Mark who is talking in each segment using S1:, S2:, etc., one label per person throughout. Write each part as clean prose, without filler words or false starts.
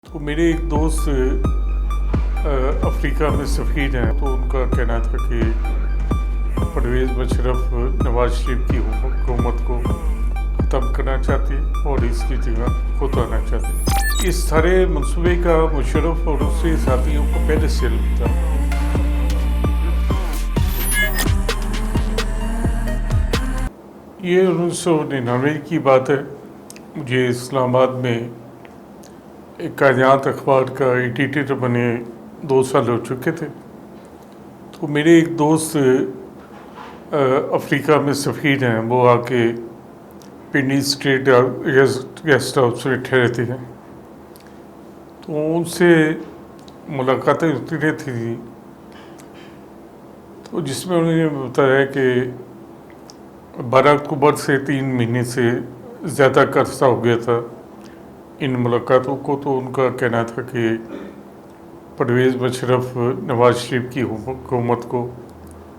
S1: तो मेरे एक दोस्त अफ्रीका में सफ़ीर हैं, तो उनका कहना था कि परवेज़ मुशर्रफ नवाज शरीफ की हुकूमत को ख़त्म करना चाहती है और इसकी जगह खुद आना चाहती है। इस सारे मंसूबे का मुशर्रफ और उसके साथियों को पहले से इल्म था। ये 1999 की बात है। मुझे इस्लामाबाद में एक कायनात अखबार का एडिटर बने 2 साल हो चुके थे। तो मेरे एक दोस्त अफ्रीका में सफ़ीर हैं, वो आके पिंडी स्ट्रीट गेस्ट हाउस में ठहरे थे। तो उनसे मुलाकातें होती रहती थी, तो जिसमें उन्होंने बताया कि 12 अक्टूबर से 3 महीने से ज़्यादा का अरसा हो गया था इन मुलाकातों को। तो उनका कहना था कि परवेज़ मुशर्रफ नवाज शरीफ की हुकूमत को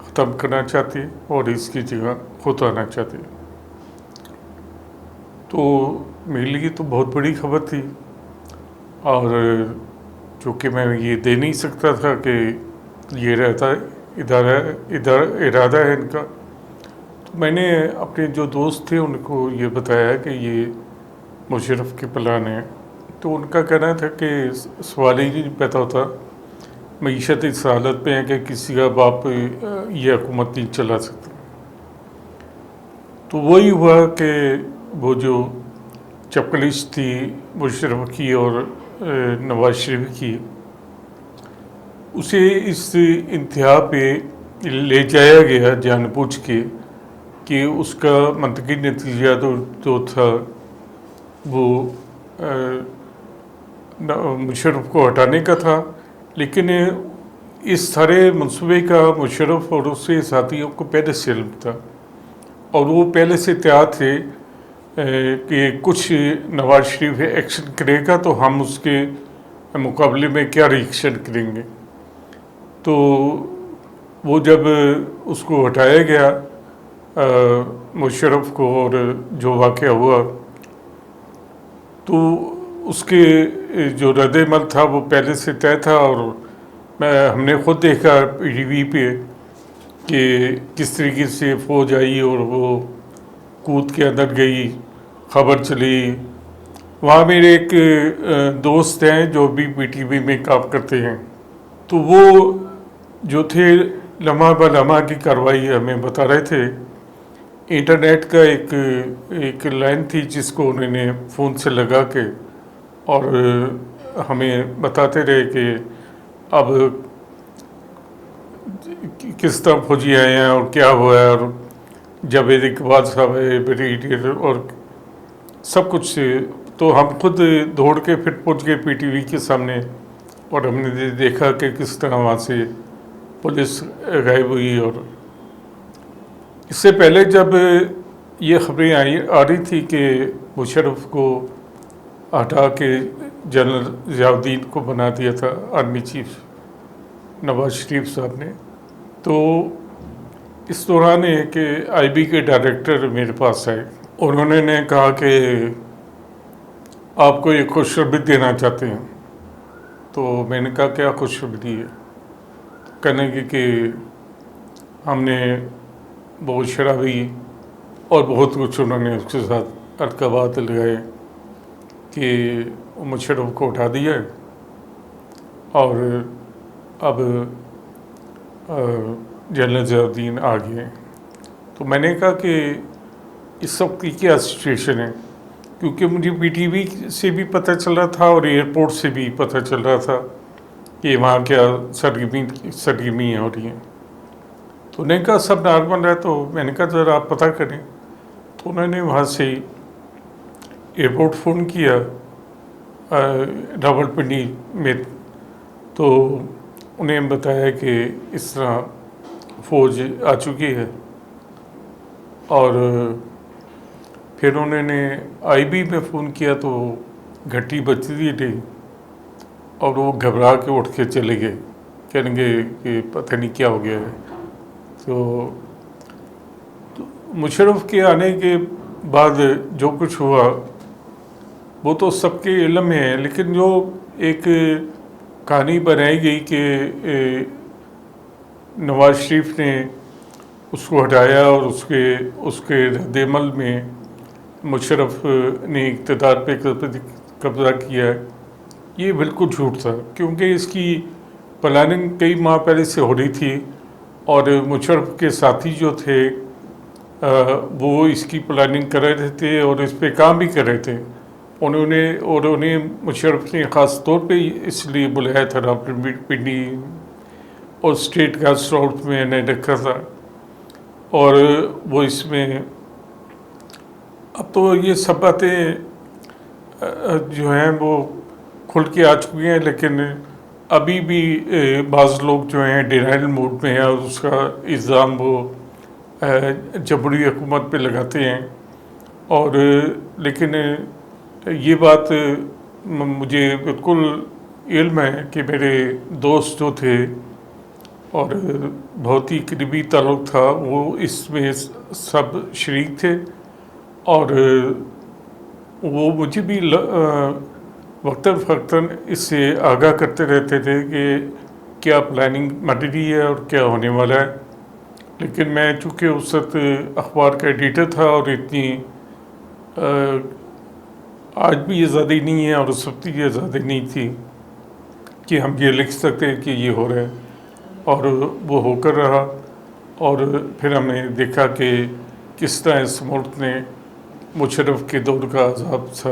S1: ख़त्म करना चाहती है और इसकी जगह खुद आना चाहती है। तो मेरे लिए तो बहुत बड़ी खबर थी, और चूँकि मैं ये दे नहीं सकता था कि ये इरादा है इनका, तो मैंने अपने जो दोस्त थे उनको ये बताया कि ये मुशर्रफ के प्लान है। तो उनका कहना था कि सवाल ही नहीं पैदा होता, मईशत इस हालत में है कि किसी का बाप ये हुकूमत नहीं चला सकता। तो वही हुआ कि वो जो चपकलिश थी मुशर्रफ की और नवाज शरीफ की, उसे इस इंतहा पे ले जाया गया जानबूझ के कि उसका मंतकी नतीजा तो था वो मुशर्रफ को हटाने का था। लेकिन इस सारे मंसूबे का मुशर्रफ और उसके साथियों को पहले से इल्म था, और वो पहले से तैयार थे कि कुछ नवाज शरीफ एक्शन करेगा तो हम उसके मुकाबले में क्या रिएक्शन करेंगे। तो वो जब उसको हटाया गया मुशर्रफ को, और जो वाक़या हुआ, तो उसके जो रद्द-ए-अमल था वो पहले से तय था। और हमने ख़ुद देखा टीवी पे कि किस तरीके से फ़ौज आई और वो कूद के अंदर गई, खबर चली। वहाँ मेरे एक दोस्त हैं जो भी पीटीवी में काम करते हैं, तो वो जो थे लम्हा ब लम्हा की कार्रवाई हमें बता रहे थे। इंटरनेट का एक लाइन थी जिसको उन्होंने फ़ोन से लगा के और हमें बताते रहे कि अब किस तरह फौजी आए हैं और क्या हुआ है, और जावेद इकबाल साहब है ब्रिगेडियर और सब कुछ। तो हम खुद दौड़ के फिर पहुंच गए पीटीवी के सामने, और हमने देखा कि किस तरह वहाँ से पुलिस गायब हुई। और इससे पहले जब ये खबरें आ रही थी कि मुशर्रफ को हटा के जनरल ज़ियाउद्दीन को बना दिया था आर्मी चीफ नवाज शरीफ साहब ने, तो इस दौरान कि आईबी के डायरेक्टर मेरे पास आए। उन्होंने कहा कि आपको ये खुशखबरी देना चाहते हैं। तो मैंने कहा क्या खुशखबरी है? कहने की कि हमने बहुत शराबी और बहुत कुछ उन्होंने उसके साथ अरकाबात लगाए कि मुशर्रफ को उठा दिया है और अब जनरल ज़ियाउद्दीन आ गए। तो मैंने कहा कि इस सब की क्या सिचुएशन है, क्योंकि मुझे पीटीवी से भी पता चल रहा था और एयरपोर्ट से भी पता चल रहा था कि वहाँ क्या सरगर्मी हो रही हैं। तो उन्होंने कहा सब नॉर्मल है। तो मैंने कहा ज़रा आप पता करें। तो उन्होंने वहाँ से एयरपोर्ट फ़ोन किया रावलपिंडी में, तो उन्हें बताया कि इस तरह फ़ौज आ चुकी है। और फिर उन्होंने आईबी में फ़ोन किया तो घंटी बजती रही और वो घबरा के उठ के चले गए, कहेंगे कि पता नहीं क्या हो गया है। तो मुशर्रफ के आने के बाद जो कुछ हुआ वो तो सबके इल्म में है, लेकिन जो एक कहानी बनाई गई कि नवाज शरीफ ने उसको हटाया और उसके रद्देमल में मुशर्रफ ने इक़्तिदार पे कब्ज़ा किया है। ये बिल्कुल झूठ था, क्योंकि इसकी प्लानिंग कई माह पहले से हो रही थी और मुशर्रफ के साथी जो थे वो इसकी प्लानिंग कर रहे थे और इस पे काम भी कर रहे थे। उन्हें मुशर्रफ ने ख़ास तौर पे इसलिए बुलाया था, रावलपिंडी और स्टेट गेस्ट हाउस में इन्हें रखा था। और वो इसमें अब तो ये सब बातें जो हैं वो खुल के आ चुकी हैं, लेकिन अभी भी बाज़ लोग जो हैं डिनाइल मूड में हैं और उसका इल्ज़ाम वो जबरी हुकूमत पे लगाते हैं। और लेकिन ये बात मुझे बिल्कुल इल्म है कि मेरे दोस्त जो थे और बहुत ही करीबी ताल्लुक़ था, वो इसमें सब शरीक थे और वो मुझे भी वक्तन फ़क्तन इससे आगाह करते रहते थे कि क्या प्लानिंग बन रही है और क्या होने वाला है। लेकिन मैं चूँकि उस वक्त अखबार का एडिटर था और इतनी आज भी आज़ादी नहीं है और उस वक्त की आज़ादी नहीं थी कि हम ये लिख सकते हैं कि ये हो रहा है, और वो होकर रहा। और फिर हमने देखा कि किस तरह इस मुल्क ने मुशर्रफ के दौर का अज़ाब सा